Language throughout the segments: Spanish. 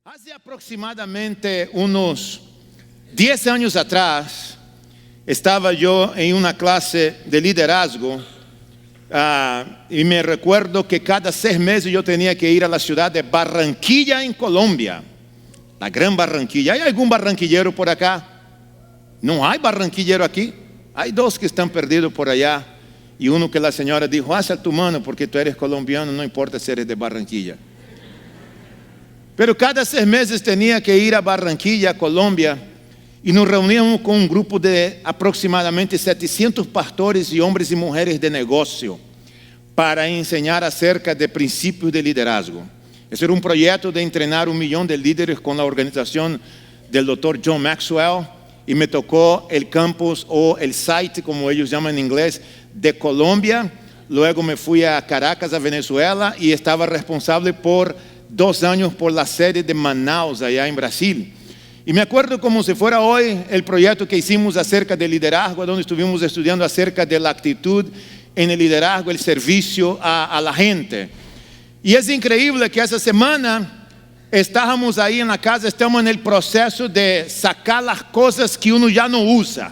Hace aproximadamente unos 10 años atrás, estaba yo en una clase de liderazgo y me recuerdo que cada 6 meses yo tenía que ir a la ciudad de Barranquilla, en Colombia. La gran Barranquilla. ¿Hay algún barranquillero por acá? No hay barranquillero aquí. Hay 2 que están perdidos por allá. Y uno que la señora dijo: haz a tu mano porque tú eres colombiano, no importa si eres de Barranquilla. Pero cada 6 meses tenía que ir a Barranquilla, Colombia, y nos reuníamos con un grupo de aproximadamente 700 pastores y hombres y mujeres de negocio para enseñar acerca de principios de liderazgo. Ese era un proyecto de entrenar 1 millón de líderes con la organización del Dr. John Maxwell, y me tocó el campus o el site, como ellos llaman en inglés, de Colombia. Luego me fui a Caracas, a Venezuela, y estaba responsable por 2 años por la sede de Manaus, allá en Brasil. Y me acuerdo como si fuera hoy el proyecto que hicimos acerca del liderazgo, donde estuvimos estudiando acerca de la actitud en el liderazgo, el servicio a la gente. Y es increíble que esa semana estábamos ahí en la casa, estamos en el proceso de sacar las cosas que uno ya no usa.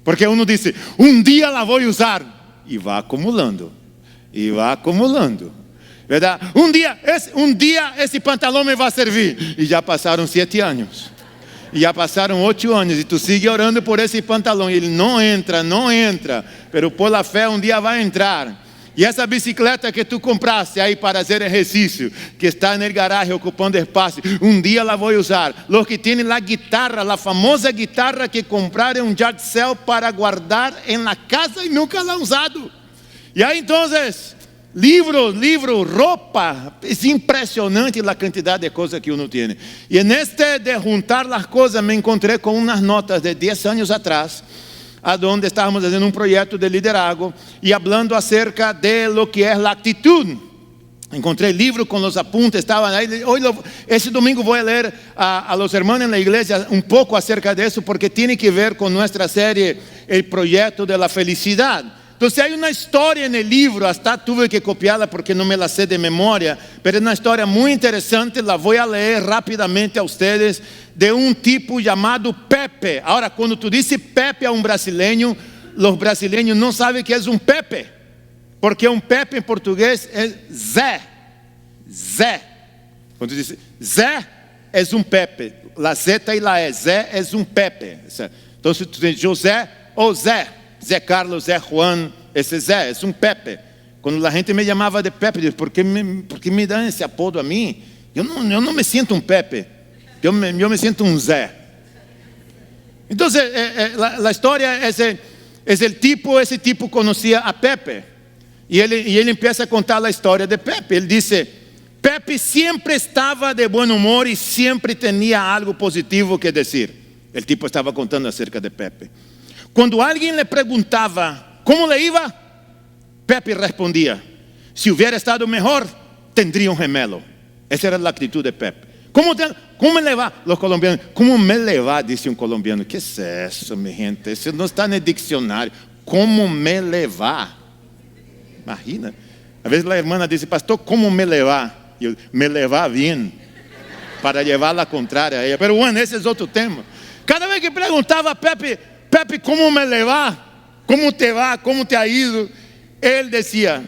Porque uno dice: un día la voy a usar, y va acumulando, y va acumulando. ¿Verdad? Un día ese pantalón me va a servir. Y ya pasaron 7 años. Y ya pasaron 8 años. Y tú sigues orando por ese pantalón. Y él no entra. Pero por la fe un día va a entrar. Y esa bicicleta que tú compraste ahí para hacer ejercicio, que está en el garaje ocupando espacio, un día la voy a usar. Los que tienen la guitarra, la famosa guitarra que compraron un yard sale para guardar en la casa y nunca la han usado. Y ahí entonces, libros, ropa. Es impresionante la cantidad de cosas que uno tiene. Y en este de juntar las cosas me encontré con unas notas de 10 años atrás, a donde estábamos haciendo un proyecto de liderazgo y hablando acerca de lo que es la actitud. Encontré el libro con los apuntes, estaban ahí. Ese domingo voy a leer a los hermanos en la iglesia un poco acerca de eso, porque tiene que ver con nuestra serie, el proyecto de la felicidad. Entonces hay una historia en el libro, hasta tuve que copiarla porque no me la sé de memoria, pero es una historia muy interesante, la voy a leer rápidamente a ustedes, de un tipo llamado Pepe. Ahora, cuando tú dices Pepe a un brasileño, los brasileños no saben que es un Pepe, porque un Pepe en portugués es Zé. Cuando tú dices Zé, es un Pepe, la Z y la E, Zé es un Pepe. Entonces tú dices José o Zé. Zé Carlos, Zé Juan, ese Zé, es un Pepe. Cuando la gente me llamaba de Pepe, yo, ¿por qué me dan ese apodo a mí? Yo no me siento un Pepe, yo me siento un Zé. Entonces, la historia es ese tipo conocía a Pepe. Y él empieza a contar la historia de Pepe. Él dice: Pepe siempre estaba de buen humor y siempre tenía algo positivo que decir. El tipo estaba contando acerca de Pepe. Cuando alguien le preguntaba cómo le iba, Pepe respondía: si hubiera estado mejor, tendría un gemelo. Esa era la actitud de Pepe. ¿Cómo le va? Los colombianos: ¿cómo me le va? Dice un colombiano. ¿Qué es eso, mi gente? Eso no está en el diccionario. ¿Cómo me le va? Imagina. A veces la hermana dice: pastor, ¿cómo me le va? Yo: me le va bien, para llevar la contraria a ella. Pero bueno, ese es otro tema. Cada vez que preguntaba a Pepe: ¿cómo me le va? ¿Cómo te va? ¿Cómo te ha ido? Él decía: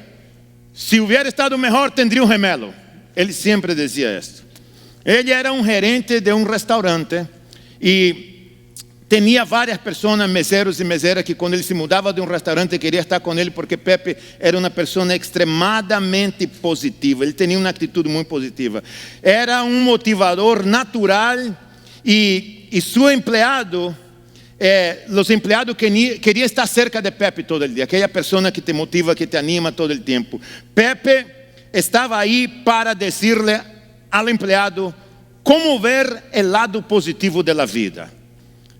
si hubiera estado mejor, tendría un gemelo. Él siempre decía esto. Ella era un gerente de un restaurante y tenía varias personas, meseros y meseras, que cuando él se mudaba de un restaurante quería estar con él, porque Pepe era una persona extremadamente positiva. Él tenía una actitud muy positiva. Era un motivador natural y su empleado... los empleados querían estar cerca de Pepe todo el día, aquella persona que te motiva, que te anima todo el tiempo. Pepe estaba ahí para decirle al empleado cómo ver el lado positivo de la vida.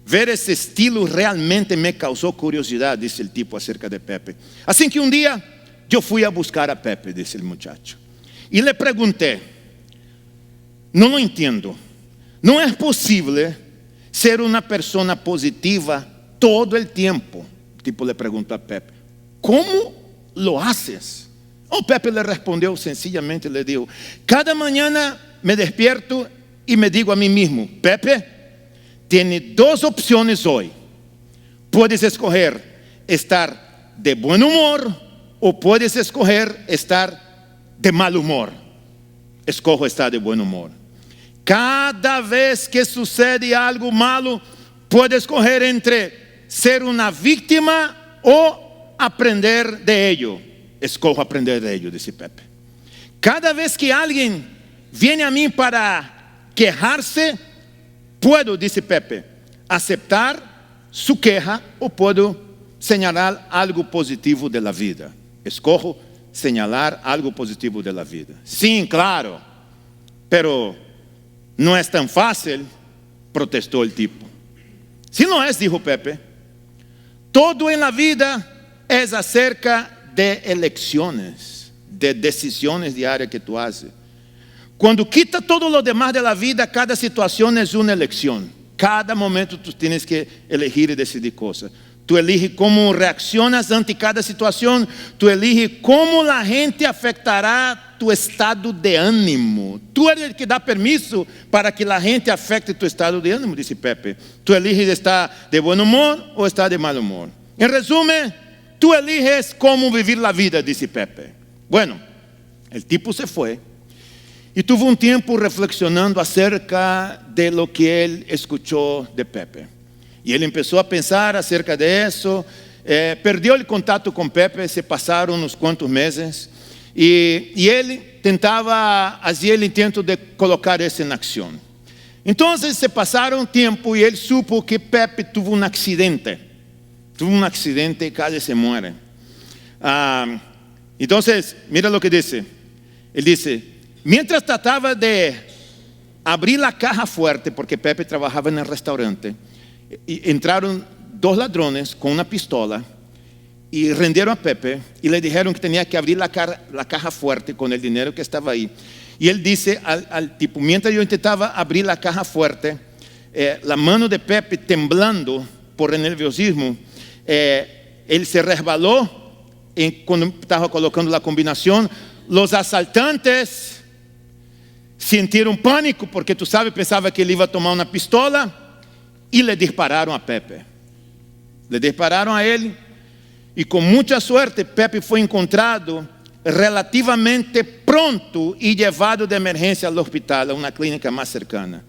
Ver ese estilo realmente me causó curiosidad, dice el tipo acerca de Pepe. Así que un día yo fui a buscar a Pepe, dice el muchacho, y le pregunté: no lo entiendo, no es posible ser una persona positiva todo el tiempo. El tipo le preguntó a Pepe: ¿cómo lo haces? Pepe le respondió sencillamente, le dijo: cada mañana me despierto y me digo a mí mismo, Pepe, tiene dos opciones hoy. Puedes escoger estar de buen humor o puedes escoger estar de mal humor. Escojo estar de buen humor. Cada vez que sucede algo malo, puedes escoger entre ser una víctima o aprender de ello. Escojo aprender de ello, dice Pepe. Cada vez que alguien viene a mí para quejarse, puedo, dice Pepe, aceptar su queja o puedo señalar algo positivo de la vida. Escojo señalar algo positivo de la vida. Sí, claro, pero no es tan fácil, protestó el tipo. Si no es, dijo Pepe, todo en la vida es acerca de elecciones, de decisiones diarias que tú haces. Cuando quita todo lo demás de la vida, cada situación es una elección. Cada momento tú tienes que elegir y decidir cosas. Tú eliges cómo reaccionas ante cada situación. Tú eliges cómo la gente afectará tu estado de ánimo. Tú eres el que da permiso para que la gente afecte tu estado de ánimo, dice Pepe. Tú eliges estar de buen humor o estar de mal humor. En resumen, tú eliges cómo vivir la vida, dice Pepe. Bueno, el tipo se fue y tuvo un tiempo reflexionando acerca de lo que él escuchó de Pepe. Y él empezó a pensar acerca de eso. Perdió el contacto con Pepe, se pasaron unos cuantos meses. Y él hacía el intento de colocar eso en acción. Entonces se pasaron tiempo y él supo que Pepe tuvo un accidente. Tuvo un accidente y casi se muere. Entonces, mira lo que dice. Él dice, mientras trataba de abrir la caja fuerte, porque Pepe trabajaba en el restaurante, y entraron dos ladrones con una pistola y rendieron a Pepe y le dijeron que tenía que abrir la caja fuerte con el dinero que estaba ahí. Y él dice al tipo, mientras yo intentaba abrir la caja fuerte, la mano de Pepe temblando por el nerviosismo, él se resbaló cuando estaba colocando la combinación. Los asaltantes sintieron pánico porque tú sabes, pensaba que él iba a tomar una pistola y le dispararon a Pepe. Le dispararon a él y con mucha suerte Pepe fue encontrado relativamente pronto y llevado de emergencia al hospital, a una clínica más cercana.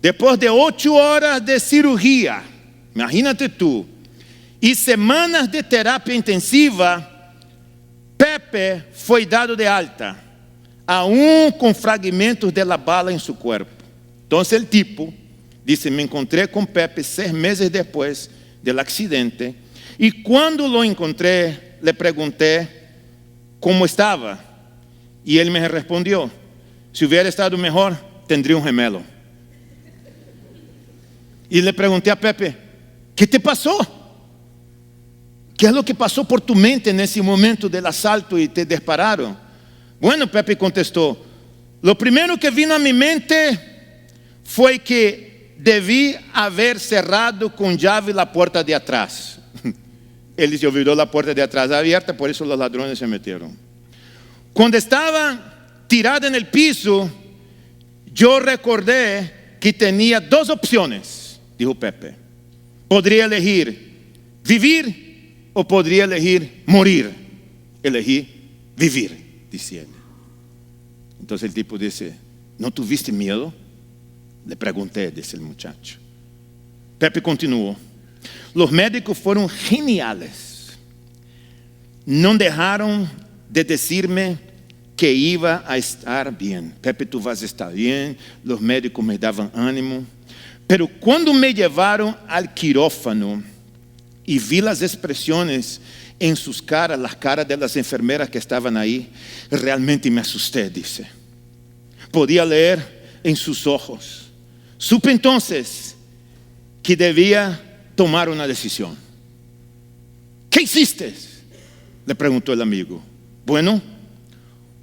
Después de 8 horas de cirugía, imagínate tú, y semanas de terapia intensiva, Pepe fue dado de alta, aún con fragmentos de la bala en su cuerpo. Entonces el tipo dice, me encontré con Pepe 6 meses después del accidente y cuando lo encontré le pregunté cómo estaba y él me respondió, si hubiera estado mejor tendría un gemelo. Y le pregunté a Pepe, ¿qué te pasó? ¿Qué es lo que pasó por tu mente en ese momento del asalto y te dispararon? Bueno, Pepe contestó, lo primero que vino a mi mente fue que debí haber cerrado con llave la puerta de atrás. Él se olvidó la puerta de atrás abierta, por eso los ladrones se metieron. Cuando estaba tirada en el piso, yo recordé que tenía 2 opciones, dijo Pepe. Podría elegir vivir o podría elegir morir. Elegí vivir, dice él. Entonces el tipo dice, ¿no tuviste miedo? Le pregunté, dice el muchacho. Pepe continuó. Los médicos fueron geniales. No dejaron de decirme que iba a estar bien. Pepe, tú vas a estar bien. Los médicos me daban ánimo. Pero cuando me llevaron al quirófano y vi las expresiones en sus caras, las caras de las enfermeras que estaban ahí, realmente me asusté, dice. Podía leer en sus ojos. Supe entonces que debía tomar una decisión. ¿Qué hiciste?, le preguntó el amigo. Bueno,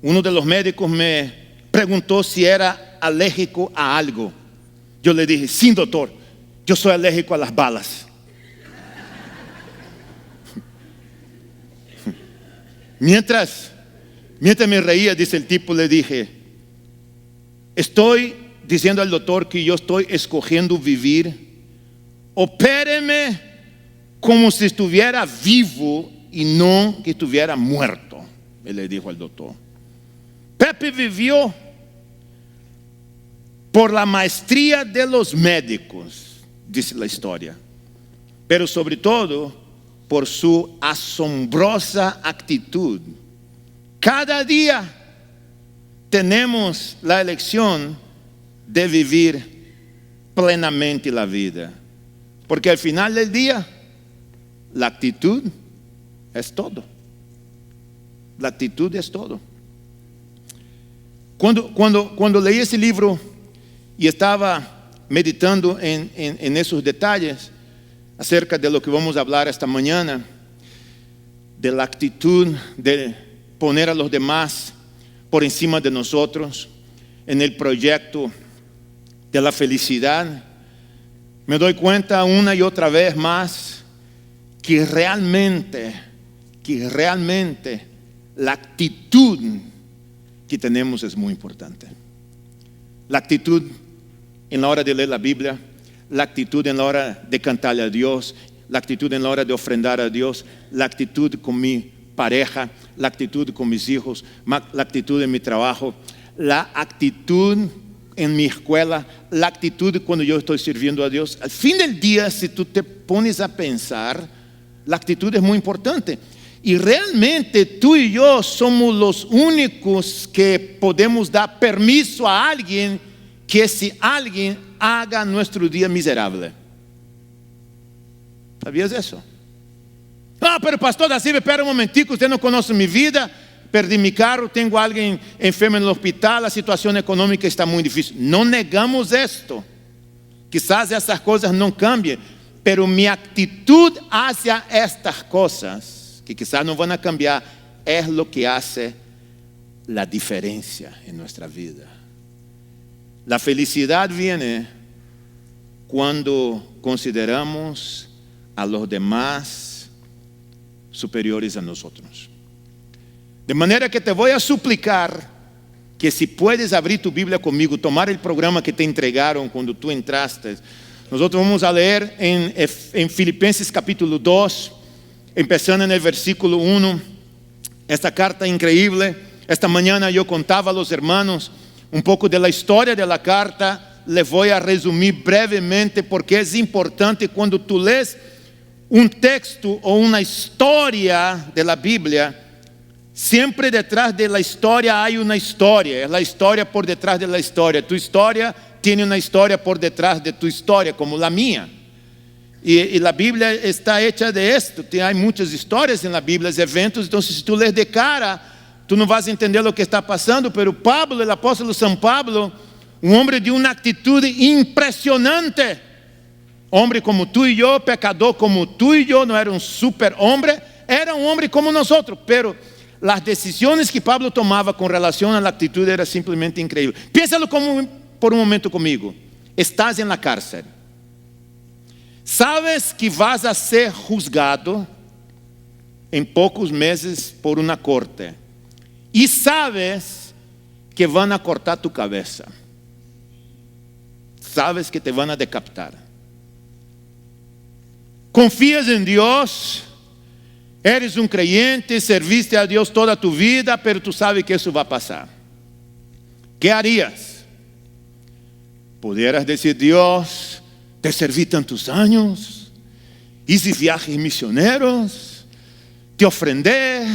uno de los médicos me preguntó si era alérgico a algo. Yo le dije, sí, doctor, yo soy alérgico a las balas. Mientras me reía, dice el tipo, le dije, estoy diciendo al doctor que yo estoy escogiendo vivir. Opéreme como si estuviera vivo y no que estuviera muerto, él le dijo al doctor. Pepe vivió por la maestría de los médicos, dice la historia, pero sobre todo por su asombrosa actitud. Cada día tenemos la elección de vivir plenamente la vida, porque al final del día la actitud es todo. La actitud es todo. Cuando leí ese libro y estaba meditando en esos detalles acerca de lo que vamos a hablar esta mañana, de la actitud de poner a los demás por encima de nosotros en el proyecto de la felicidad, me doy cuenta una y otra vez más que realmente la actitud que tenemos es muy importante. La actitud en la hora de leer la Biblia, la actitud en la hora de cantarle a Dios, la actitud en la hora de ofrendar a Dios, la actitud con mi pareja, la actitud con mis hijos, la actitud en mi trabajo, la actitud en mi escuela, la actitud cuando yo estoy sirviendo a Dios. Al fin del día, si tú te pones a pensar, la actitud es muy importante. Y realmente tú y yo somos los únicos que podemos dar permiso a alguien que si alguien haga nuestro día miserable. ¿Sabías eso? Ah, pero pastor da Silva, espera un momentico, usted no conoce mi vida, perdí mi carro, tengo a alguien enfermo en el hospital, la situación económica está muy difícil. No negamos esto. Quizás esas cosas no cambien, pero mi actitud hacia estas cosas, que quizás no van a cambiar, es lo que hace la diferencia en nuestra vida. La felicidad viene cuando consideramos a los demás superiores a nosotros. De manera que te voy a suplicar que si puedes abrir tu Biblia conmigo, tomar el programa que te entregaron cuando tú entraste. Nosotros vamos a leer en Filipenses capítulo 2, empezando en el versículo 1, esta carta increíble. Esta mañana yo contaba a los hermanos un poco de la historia de la carta. Les voy a resumir brevemente porque es importante cuando tú lees un texto o una historia de la Biblia, siempre detrás de la historia hay una historia, es la historia por detrás de la historia. Tu historia tiene una historia por detrás de tu historia, como la mía. Y la Biblia está hecha de esto. Hay muchas historias en la Biblia, eventos. Entonces, si tú lees de cara, tú no vas a entender lo que está pasando. Pero Pablo, el apóstolo San Pablo, un hombre de una actitud impresionante, hombre como tú y yo, pecador como tú y yo, no era un super hombre, era un hombre como nosotros, pero las decisiones que Pablo tomaba con relación a la actitud era simplemente increíble. Piénsalo por un momento conmigo. Estás en la cárcel. Sabes que vas a ser juzgado en pocos meses por una corte. Y sabes que van a cortar tu cabeza. Sabes que te van a decapitar. Confías en Dios. Eres un creyente, serviste a Dios toda tu vida, pero tú sabes que eso va a pasar. ¿Qué harías? Pudieras decir, Dios, te serví tantos años, hice viajes misioneros, te ofrendé,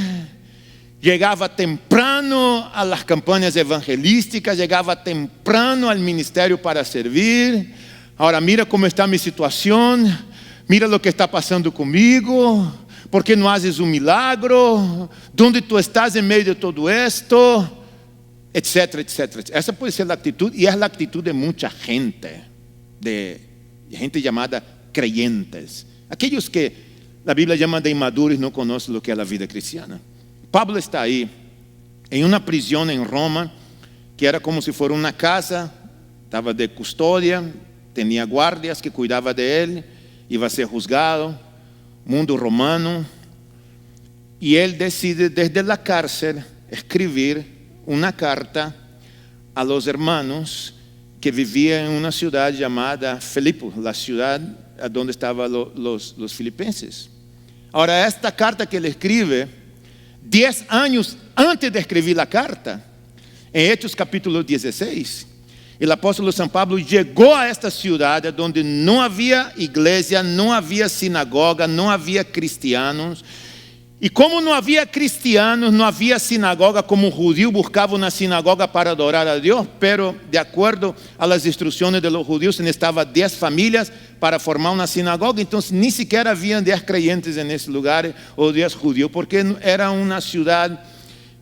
llegaba temprano a las campañas evangelísticas, llegaba temprano al ministerio para servir. Ahora mira cómo está mi situación, mira lo que está pasando conmigo. ¿Por qué no haces un milagro? ¿Dónde tú estás en medio de todo esto? Etcétera, etcétera. Esa puede ser la actitud, y es la actitud de mucha gente, de gente llamada creyentes. Aquellos que la Biblia llama de inmaduros y no conocen lo que es la vida cristiana. Pablo está ahí, en una prisión en Roma, que era como si fuera una casa, estaba de custodia, tenía guardias que cuidaban de él, iba a ser juzgado, mundo romano, y él decide desde la cárcel escribir una carta a los hermanos que vivía en una ciudad llamada Filipos, la ciudad donde estaban los filipenses. Ahora, esta carta que él escribe, 10 años antes de escribir la carta, en Hechos capítulo 16, el apóstolo San Pablo llegó a esta ciudad donde no había iglesia, no había sinagoga, no había cristianos. Y como no había cristianos, no había sinagoga, como judío buscaba una sinagoga para adorar a Dios, pero de acuerdo a las instrucciones de los judíos, se necesitaba 10 familias para formar una sinagoga. Entonces ni siquiera habían 10 creyentes en ese lugar o 10 judíos, porque era una ciudad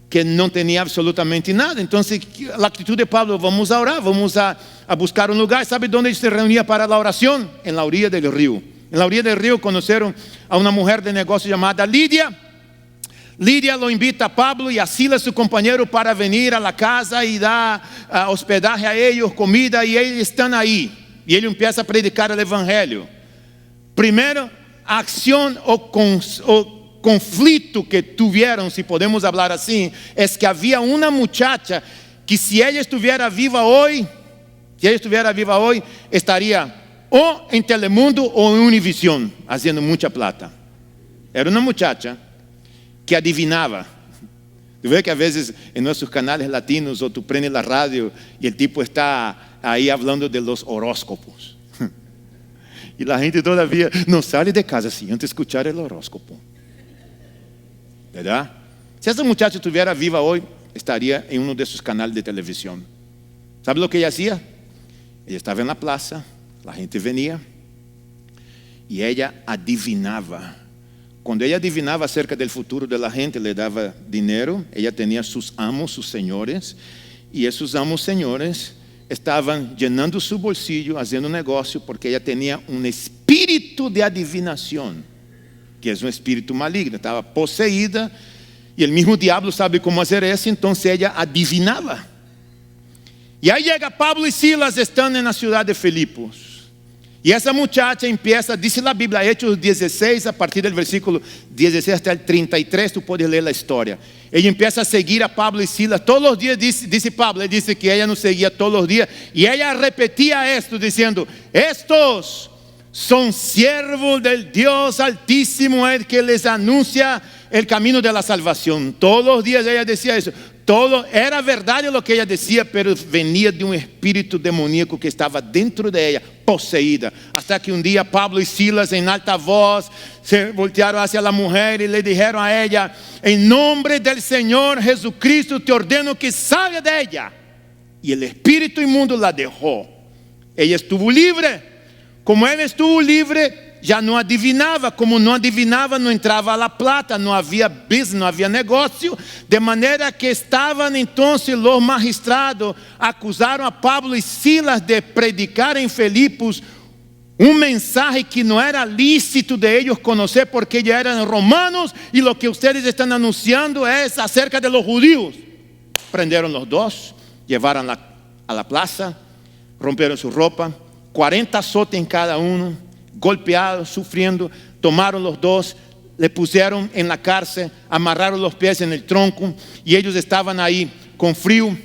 que no tenía absolutamente nada. Entonces la actitud de Pablo: vamos a orar, vamos a buscar un lugar. ¿Sabe dónde se reunía para la oración? En la orilla del río. En la orilla del río conocieron a una mujer de negocio llamada Lidia. Lidia lo invita a Pablo y a Silas, su compañero, para venir a la casa y dar hospedaje a ellos, comida, y ellos están ahí. Y él empieza a predicar el evangelio. Primero, acción o conflicto que tuvieron, si podemos hablar así, es que había una muchacha que si ella estuviera viva hoy, estaría o en Telemundo o en Univisión, haciendo mucha plata. Era una muchacha que adivinaba. Tú ves que a veces en nuestros canales latinos, o tú prendes la radio y el tipo está ahí hablando de los horóscopos. Y la gente todavía no sale de casa sin antes escuchar el horóscopo. ¿Verdad? Si esa muchacha estuviera viva hoy, estaría en uno de sus canales de televisión. ¿Sabe lo que ella hacía? Ella estaba en la plaza, la gente venía y ella adivinaba. Cuando ella adivinaba acerca del futuro de la gente, le daba dinero. Ella tenía sus amos, sus señores, y esos amos, señores, estaban llenando su bolsillo, haciendo negocio, porque ella tenía un espíritu de adivinación, que es un espíritu maligno. Estaba poseída, y el mismo diablo sabe cómo hacer eso. Entonces ella adivinaba. Y ahí llega Pablo y Silas, están en la ciudad de Filipos. Y esa muchacha empieza, dice la Biblia, Hechos 16, a partir del versículo 16 hasta el 33, tú puedes leer la historia. Ella empieza a seguir a Pablo y Silas todos los días. Dice Pablo, él dice que ella nos seguía todos los días. Y ella repetía esto diciendo: estos son siervos del Dios Altísimo, el que les anuncia el camino de la salvación. Todos los días ella decía eso. Todo era verdad lo que ella decía, pero venía de un espíritu demoníaco que estaba dentro de ella, poseída. Hasta que un día Pablo y Silas en alta voz se voltearon hacia la mujer y le dijeron a ella: en nombre del Señor Jesucristo te ordeno que salga de ella. Y el espíritu inmundo la dejó. Ella estuvo libre. Como ella estuvo libre, ya no adivinava. Como não adivinava, não entrava a la plata, não havia business, não havia negócio. De maneira que estavam entonces los magistrados, acusaram a Pablo e Silas de predicar em Filipos um mensaje que não era lícito de ellos conocer, porque ya eran romanos y lo que ustedes están anunciando es acerca de los judíos. Prenderon los dos, llevaron a la plaza, rompieron su ropa, 40 azotes en cada uno, golpeados, sufriendo. Tomaron los dos, le pusieron en la cárcel, amarraron los pies en el tronco, y ellos estaban ahí con frío,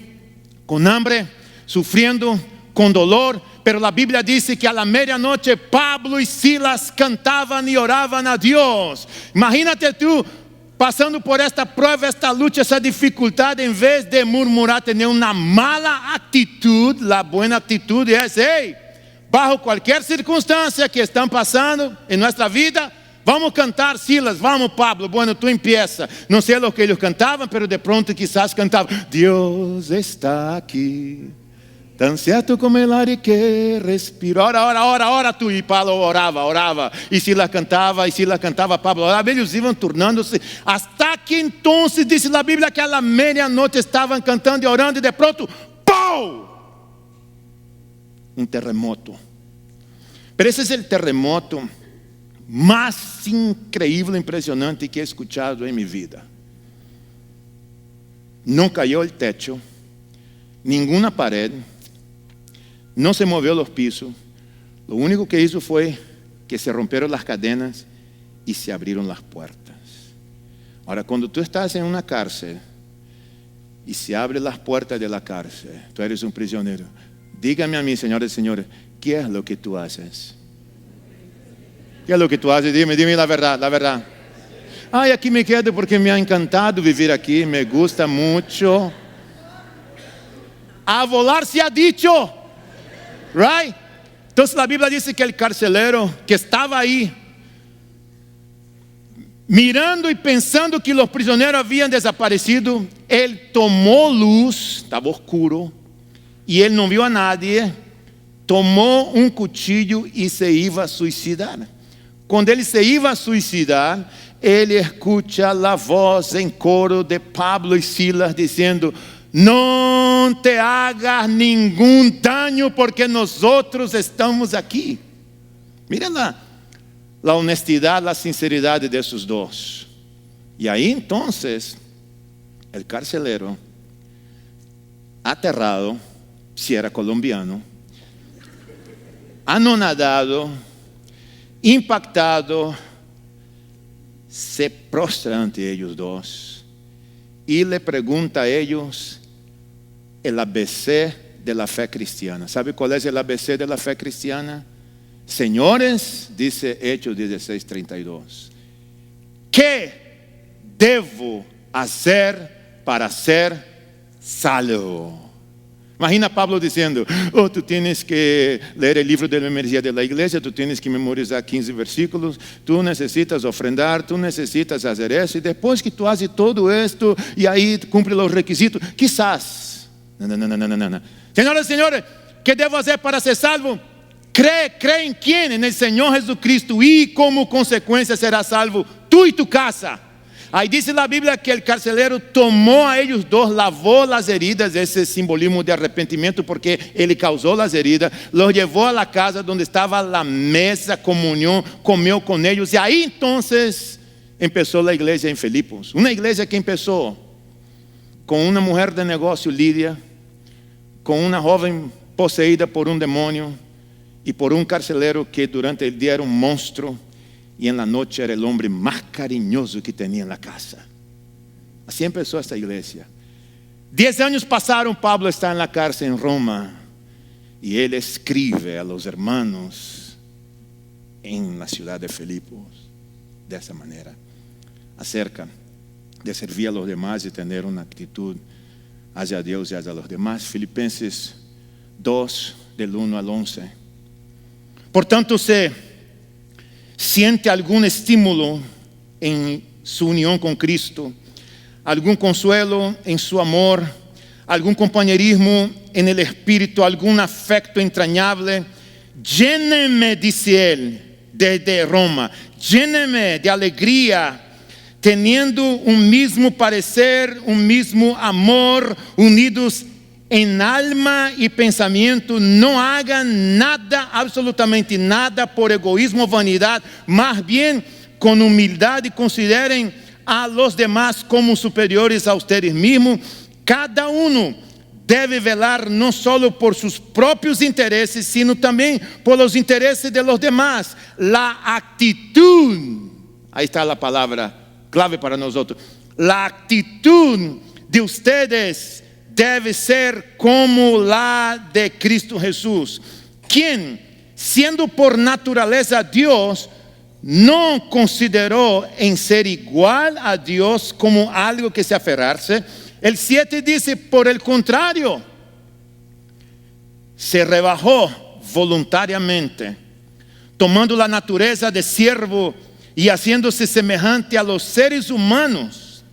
con hambre, sufriendo, con dolor. Pero la Biblia dice que a la medianoche Pablo y Silas cantaban y oraban a Dios. Imagínate tú pasando por esta prueba, esta lucha, esa dificultad. En vez de murmurar, tener una mala actitud, la buena actitud es: hey, bajo cualquier circunstancia que están pasando en nuestra vida, vamos a cantar, Silas, vamos Pablo, bueno, tú empieza. No sé lo que ellos cantaban, pero de pronto quizás cantaban: Dios está aquí, tan cierto como el aire que respiro. Ora tú. Y Pablo oraba. Y Silas cantaba, Pablo oraba. Ellos iban turnándose, hasta que entonces dice la Biblia que a la medianoche estaban cantando y orando, y de pronto, ¡pum!, un terremoto. Pero ese es el terremoto más increíble, impresionante que he escuchado en mi vida. No cayó el techo, ninguna pared, no se movió los pisos. Lo único que hizo fue que se rompieron las cadenas y se abrieron las puertas. Ahora, cuando tú estás en una cárcel y se abren las puertas de la cárcel, tú eres un prisionero. dígame a mí, señores y señores, ¿qué es lo que tú haces? ¿Qué es lo que tú haces? Dime la verdad, la verdad. Ay, aquí me quedo porque me ha encantado vivir aquí, me gusta mucho. A volar se ha dicho, right? Entonces la Biblia dice que el carcelero que estaba ahí, mirando y pensando que los prisioneros habían desaparecido, él tomó luz, estaba oscuro, y él no vio a nadie, tomó un cuchillo y se iba a suicidar. Cuando él se iba a suicidar, él escucha la voz en coro de Pablo y Silas diciendo: no te hagas ningún daño porque nosotros estamos aquí. Miren la honestidad, la sinceridad de esos dos. Y ahí entonces el carcelero, aterrado, si era colombiano, anonadado, impactado, se prostra ante ellos dos y le pregunta a ellos el ABC de la fe cristiana. ¿Sabe cuál es el ABC de la fe cristiana? Señores, dice Hechos 16:32, ¿qué debo hacer para ser salvo? Imagina Pablo diciendo: oh, tú tienes que leer el libro de la membresía de la iglesia, tú tienes que memorizar 15 versículos, tú necesitas ofrendar, tú necesitas hacer eso, y después que tú haces todo esto y ahí cumple los requisitos, quizás. No. Señoras y señores, ¿qué debo hacer para ser salvo? Cree en quién, en el Señor Jesucristo, y como consecuencia serás salvo tú y tu casa. Ahí dice la Biblia que el carcelero tomó a ellos dos, lavó las heridas, ese simbolismo de arrepentimiento porque él causó las heridas, los llevó a la casa donde estaba la mesa, comunión, comió con ellos, y ahí entonces empezó la iglesia en Filipos. Una iglesia que empezó con una mujer de negocio, Lidia, con una joven poseída por un demonio y por un carcelero que durante el día era un monstruo y en la noche era el hombre más cariñoso que tenía en la casa. Así empezó esta iglesia. 10 años pasaron, Pablo está en la cárcel en Roma y él escribe a los hermanos en la ciudad de Filipos de esa manera, acerca de servir a los demás y tener una actitud hacia Dios y hacia los demás. Filipenses 2, del 1 al 11. Por tanto, siente algún estímulo en su unión con Cristo, algún consuelo en su amor, algún compañerismo en el espíritu, algún afecto entrañable, lléneme, dice él, desde Roma, lléneme de alegría, teniendo un mismo parecer, un mismo amor, unidos en alma y pensamiento. No hagan nada, absolutamente nada, por egoísmo o vanidad, más bien con humildad, y consideren a los demás como superiores a ustedes mismos. Cada uno debe velar no solo por sus propios intereses, sino también por los intereses de los demás. La actitud, ahí está la palabra clave para nosotros, la actitud de ustedes debe ser como la de Cristo Jesús, quien, siendo por naturaleza Dios, no consideró en ser igual a Dios como algo que se aferrarse. El 7 dice: por el contrario, se rebajó voluntariamente, tomando la naturaleza de siervo y haciéndose semejante a los seres humanos,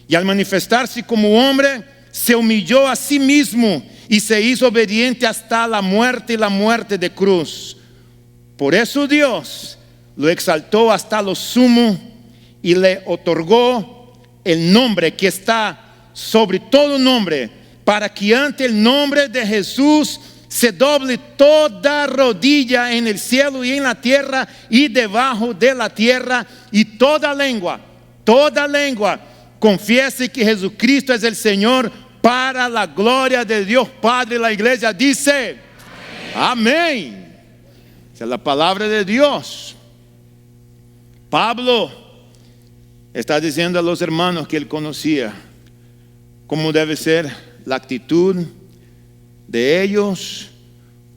y al manifestarse como hombre, se humilló a sí mismo y se hizo obediente hasta la muerte, y la muerte de cruz. Por eso Dios lo exaltó hasta lo sumo y le otorgó el nombre que está sobre todo nombre, para que ante el nombre de Jesús se doble toda rodilla en el cielo y en la tierra y debajo de la tierra, y toda lengua confiese que Jesucristo es el Señor, para la gloria de Dios Padre. La iglesia dice amén. Esa es la palabra de Dios. Pablo está diciendo a los hermanos que él conocía cómo debe ser la actitud de ellos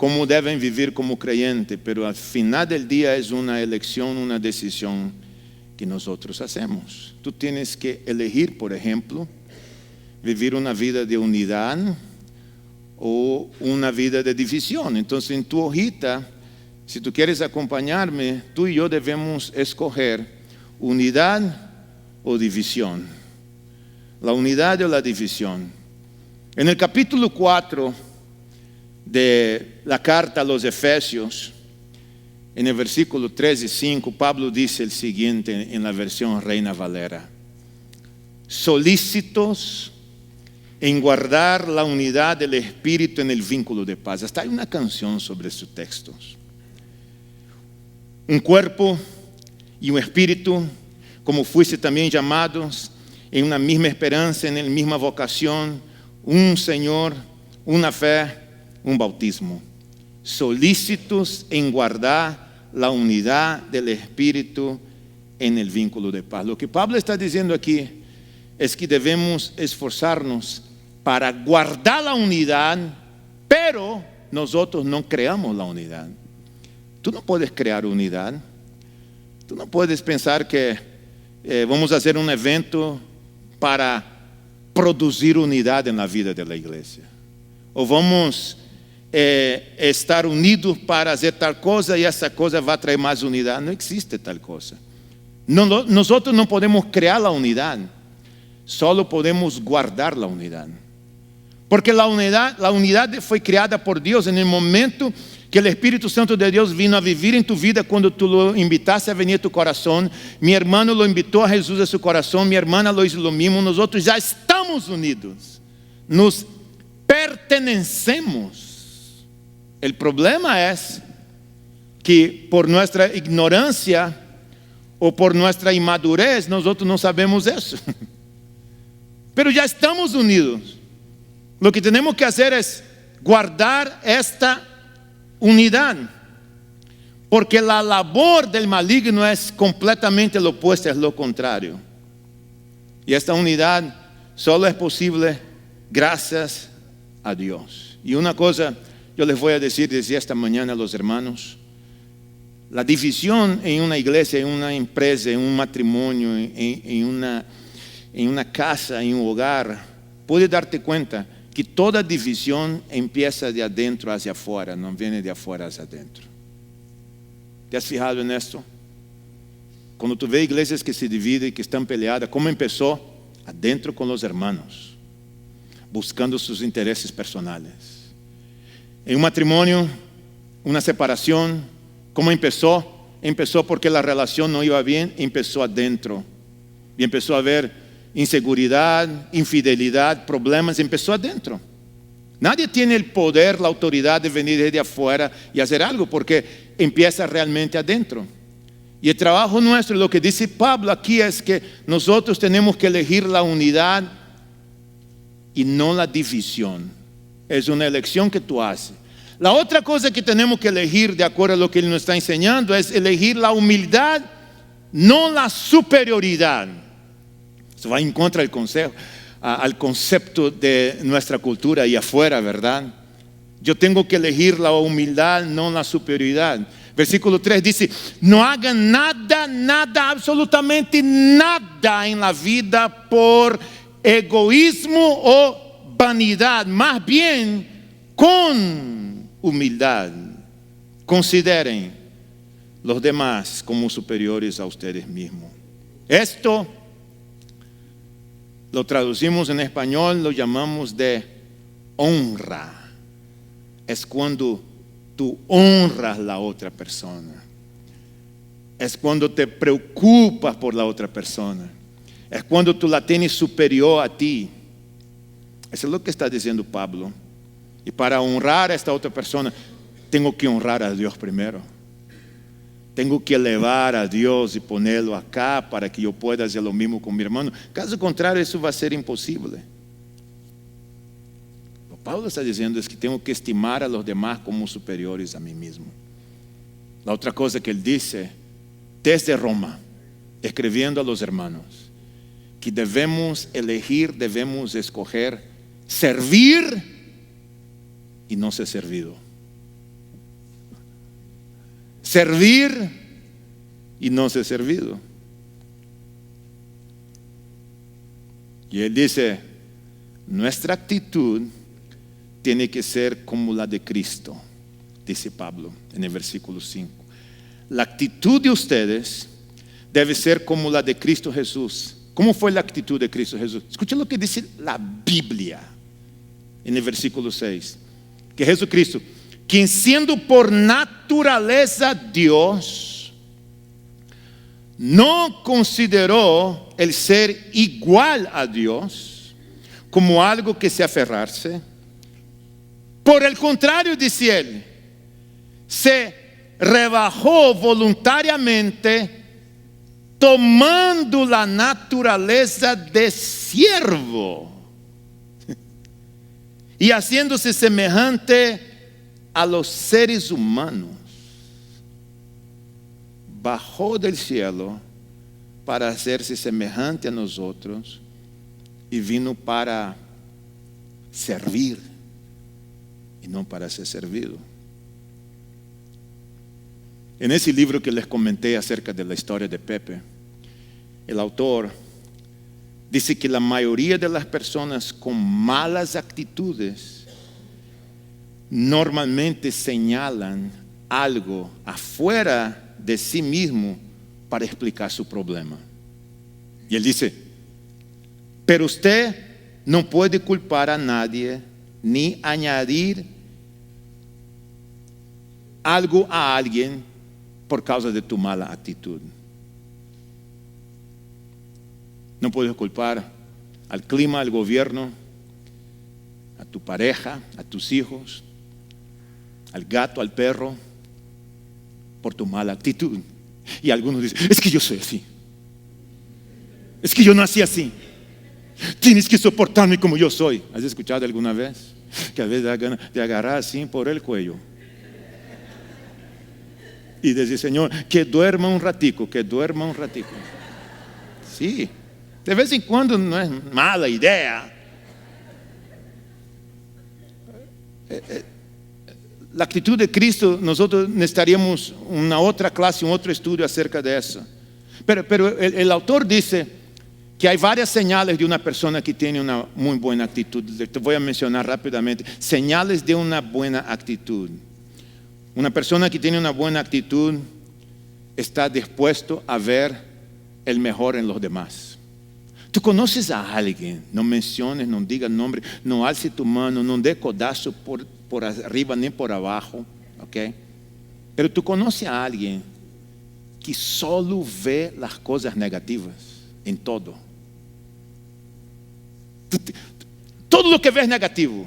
cómo deben vivir como creyentes, pero al final del día es una elección, una decisión que nosotros hacemos. Tú tienes que elegir, por ejemplo, vivir una vida de unidad o una vida de división. Entonces, en tu hojita, si tú quieres acompañarme, tú y yo debemos escoger unidad o división. La unidad o la división. En el capítulo 4 de la carta a los Efesios, en el versículo 3 y 5, Pablo dice el siguiente en la versión Reina Valera: solícitos en guardar la unidad del Espíritu en el vínculo de paz. Hasta hay una canción sobre sus textos. Un cuerpo y un espíritu, como fuiste también llamados, en una misma esperanza, en la misma vocación, un Señor, una fe, un bautismo. Solícitos en guardar la unidad del Espíritu en el vínculo de paz. Lo que Pablo está diciendo aquí es que debemos esforzarnos para guardar la unidad, pero nosotros no creamos la unidad. Tú no puedes crear unidad. Tú no puedes pensar que vamos a hacer un evento para producir unidad en la vida de la iglesia. O vamos estar unidos para hacer tal cosa y esa cosa va a traer más unidad. No existe tal cosa. Nosotros no podemos crear la unidad. Solo podemos guardar la unidad. Porque la unidad fue creada por Dios en el momento que el Espíritu Santo de Dios vino a vivir en tu vida cuando tú lo invitaste a venir a tu corazón. Mi hermano lo invitó a Jesús a su corazón, mi hermana lo hizo lo mismo. Nosotros ya estamos unidos, nos pertenecemos. El problema es que por nuestra ignorancia o por nuestra inmadurez nosotros no sabemos eso. Pero ya estamos unidos. Lo que tenemos que hacer es guardar esta unidad, porque la labor del maligno es completamente lo opuesto, es lo contrario. Y esta unidad solo es posible gracias a Dios. Y una cosa yo les voy a decir desde esta mañana a los hermanos: la división en una iglesia, en una empresa, en un matrimonio, en una casa, en un hogar, puede darte cuenta que toda división empieza de adentro hacia afuera, no viene de afuera hacia adentro. ¿Te has fijado en esto? Cuando tú ves iglesias que se dividen, que están peleadas, ¿cómo empezó? Adentro con los hermanos, buscando sus intereses personales. En un matrimonio, una separación, ¿cómo empezó? Empezó porque la relación no iba bien, empezó adentro. Y empezó a haber inseguridad, infidelidad, problemas, empezó adentro. Nadie tiene el poder, la autoridad de venir desde afuera y hacer algo, porque empieza realmente adentro. Y el trabajo nuestro, lo que dice Pablo aquí, es que nosotros tenemos que elegir la unidad y no la división. Es una elección que tú haces. La otra cosa que tenemos que elegir, de acuerdo a lo que él nos está enseñando, es elegir la humildad, no la superioridad. Eso va en contra al concepto de nuestra cultura y afuera, ¿verdad? Yo tengo que elegir la humildad, no la superioridad. Versículo 3 dice: no hagan nada, absolutamente nada en la vida por egoísmo o vanidad. Más bien, con humildad, consideren los demás como superiores a ustedes mismos. Esto lo traducimos en español, lo llamamos de honra. Es cuando tú honras a la otra persona. Es cuando te preocupas por la otra persona. Es cuando tú la tienes superior a ti. Eso es lo que está diciendo Pablo. Y para honrar a esta otra persona, tengo que honrar a Dios primero. Tengo que elevar a Dios y ponerlo acá para que yo pueda hacer lo mismo con mi hermano. Caso contrario, eso va a ser imposible. Lo que Pablo está diciendo es que tengo que estimar a los demás como superiores a mí mismo. La otra cosa que él dice, desde Roma, escribiendo a los hermanos, que debemos elegir, debemos escoger servir y no ser servido. servir y no ser servido. Y él dice, nuestra actitud tiene que ser como la de Cristo, dice Pablo en el versículo 5. La actitud de ustedes debe ser como la de Cristo Jesús. ¿Cómo fue la actitud de Cristo Jesús? Escuchen lo que dice la Biblia en el versículo 6. Que Jesucristo, quien siendo por naturaleza Dios, no consideró el ser igual a Dios como algo que se aferrarse. Por el contrario, dice él, se rebajó voluntariamente, tomando la naturaleza de siervo y haciéndose semejante a los seres humanos. Bajó del cielo para hacerse semejante a nosotros y vino para servir y no para ser servido. En ese libro que les comenté acerca de la historia de Pepe, el autor dice que la mayoría de las personas con malas actitudes normalmente señalan algo afuera de sí mismo para explicar su problema. Y él dice, pero usted no puede culpar a nadie ni añadir algo a alguien por causa de tu mala actitud. No puedes culpar al clima, al gobierno, a tu pareja, a tus hijos, al gato, al perro, por tu mala actitud. Y algunos dicen, es que yo soy así. Es que yo nací así. Tienes que soportarme como yo soy. ¿Has escuchado alguna vez? Que a veces da ganas de agarrar así por el cuello y decir, Señor, que duerma un ratico, que duerma un ratico. Sí, de vez en cuando no es mala idea. La actitud de Cristo, nosotros necesitaríamos una otra clase, un otro estudio acerca de eso. Pero el autor dice que hay varias señales de una persona que tiene una muy buena actitud. Te voy a mencionar rápidamente. Señales de una buena actitud. Una persona que tiene una buena actitud está dispuesto a ver el mejor en los demás. Tú conoces a alguien, no menciones, no digas nombre, no alce tu mano, no dé codazo por arriba ni por abajo, ¿ok? Pero tú conoces a alguien que solo ve las cosas negativas en todo. Todo lo que ves negativo.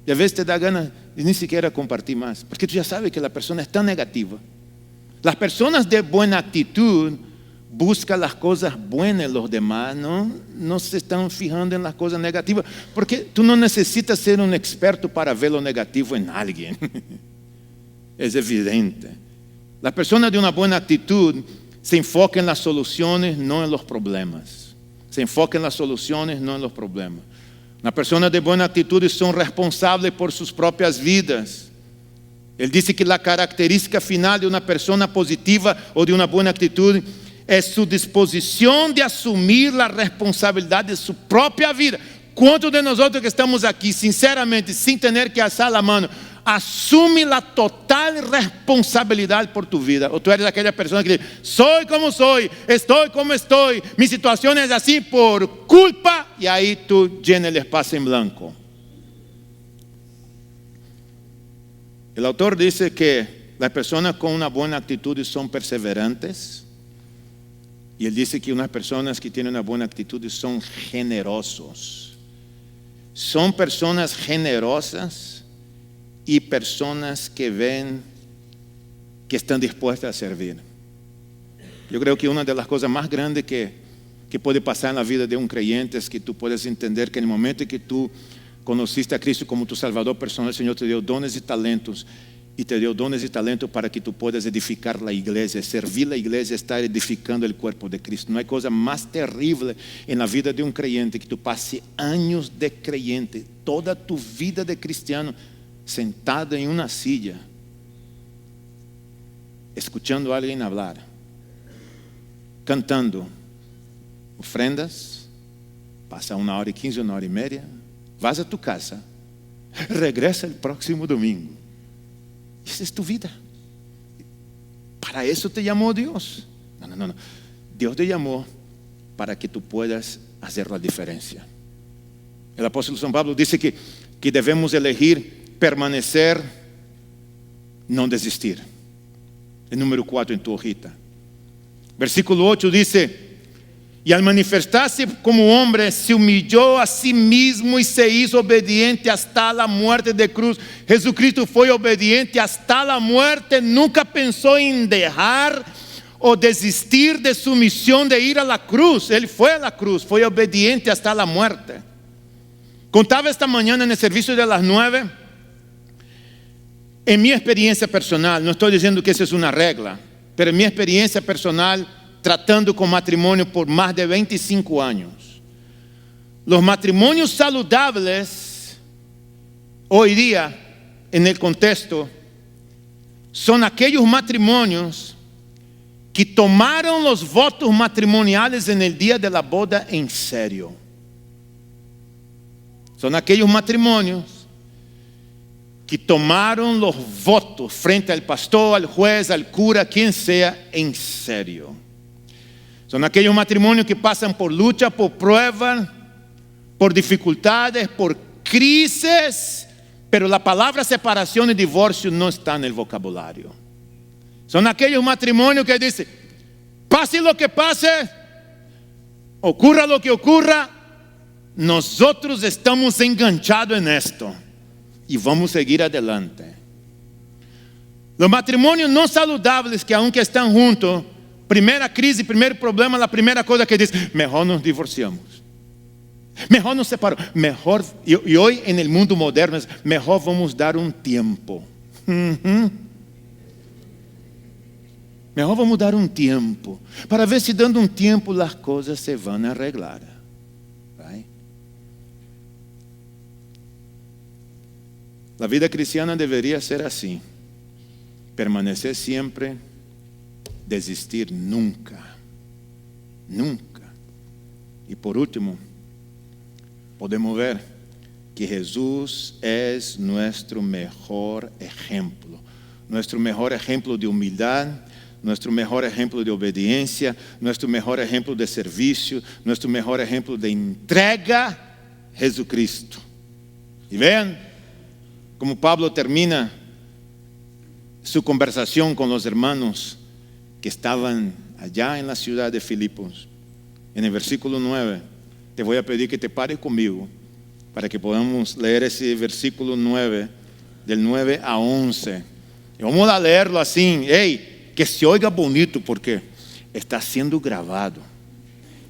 Y a veces te da ganas de ni siquiera compartir más, porque tú ya sabes que la persona es tan negativa. Las personas de buena actitud buscan las cosas buenas en los demás, no se están fijando en las cosas negativas, porque tú no necesitas ser un experto para ver lo negativo en alguien. Es evidente. La persona de una buena actitud se enfoca en las soluciones, no en los problemas. Se enfoca en las soluciones, no en los problemas. Una persona de buena actitud son responsables por sus propias vidas. Él dice que la característica final de una persona positiva o de una buena actitud es su disposición de asumir la responsabilidad de su propia vida. ¿Cuántos de nosotros que estamos aquí, sinceramente, sin tener que alzar la mano, asume la total responsabilidad por tu vida? O tú eres aquella persona que dice, soy como soy, estoy como estoy, mi situación es así por culpa, y ahí tú llenas el espacio en blanco. El autor dice que las personas con una buena actitud son perseverantes, y él dice que unas personas que tienen una buena actitud son generosos. Son personas generosas y personas que ven que están dispuestas a servir. Yo creo que una de las cosas más grandes que puede pasar en la vida de un creyente es que tú puedes entender que en el momento en que tú conociste a Cristo como tu Salvador personal, el Señor te dio dones y talentos, y te dio dones y talentos para que tú puedas edificar la iglesia, servir la iglesia, estar edificando el cuerpo de Cristo. No hay cosa más terrible en la vida de un creyente que tú pases años de creyente, toda tu vida de cristiano, sentado en una silla, escuchando a alguien hablar, cantando ofrendas, pasa 1h15, 1h30, vas a tu casa, regresa el próximo domingo. Esa es tu vida. Para eso te llamó Dios. No. Dios te llamó para que tú puedas hacer la diferencia. El apóstol San Pablo dice que debemos elegir permanecer, no desistir. El número 4 en tu hojita. Versículo 8 dice: y al manifestarse como hombre, se humilló a sí mismo y se hizo obediente hasta la muerte de cruz. Jesucristo fue obediente hasta la muerte. Nunca pensó en dejar o desistir de su misión de ir a la cruz. Él fue a la cruz, fue obediente hasta la muerte. Contaba esta mañana en el servicio de las 9. En mi experiencia personal, no estoy diciendo que esa es una regla, pero en mi experiencia personal, tratando con matrimonio por más de 25 años, los matrimonios saludables hoy día en el contexto son aquellos matrimonios que tomaron los votos matrimoniales en el día de la boda en serio. Son aquellos matrimonios que tomaron los votos frente al pastor, al juez, al cura, quien sea, en serio. Son aquellos matrimonios que pasan por lucha, por pruebas, por dificultades, por crisis, pero la palabra separación y divorcio no está en el vocabulario. Son aquellos matrimonios que dicen: pase lo que pase, ocurra lo que ocurra, nosotros estamos enganchados en esto y vamos a seguir adelante. Los matrimonios no saludables, que aunque están juntos, primera crisis, primer problema, la primera cosa que dice: mejor nos divorciamos, mejor nos separamos, mejor, y hoy en el mundo moderno es: mejor vamos a dar un tiempo. Mejor vamos dar un tiempo, para ver si dando un tiempo las cosas se van a arreglar. ¿Right? La vida cristiana debería ser así: permanecer siempre, desistir nunca, nunca. Y por último, podemos ver que Jesús es nuestro mejor ejemplo de humildad, nuestro mejor ejemplo de obediencia, nuestro mejor ejemplo de servicio, nuestro mejor ejemplo de entrega, Jesucristo. Y vean como Pablo termina su conversación con los hermanos que estaban allá en la ciudad de Filipos. En el versículo 9, te voy a pedir que te pares conmigo para que podamos leer ese versículo 9, del 9 a 11. Y vamos a leerlo así, que se oiga bonito, porque está siendo grabado.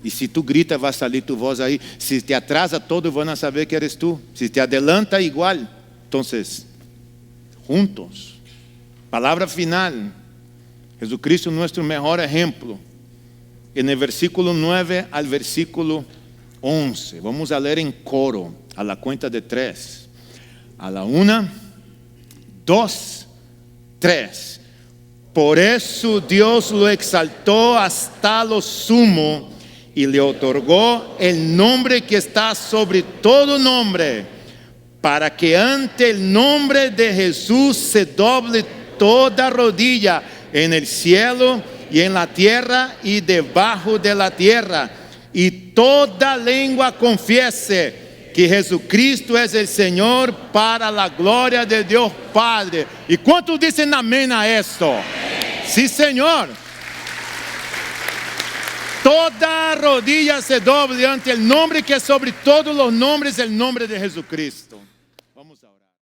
Y si tú gritas, va a salir tu voz ahí. Si te atrasa, todos van a saber que eres tú. Si te adelanta, igual. Entonces, juntos. Palabra final. Jesucristo, nuestro mejor ejemplo. En el versículo 9 al versículo 11. Vamos a leer en coro, a la cuenta de 3. A la 1, 2, 3. Por eso Dios lo exaltó hasta lo sumo y le otorgó el nombre que está sobre todo nombre, para que ante el nombre de Jesús se doble toda rodilla en el cielo y en la tierra y debajo de la tierra, y toda lengua confiese que Jesucristo es el Señor, para la gloria de Dios Padre. ¿Y cuántos dicen amén a esto? Sí, Señor. Toda rodilla se doble ante el nombre que es sobre todos los nombres, el nombre de Jesucristo. Vamos a orar.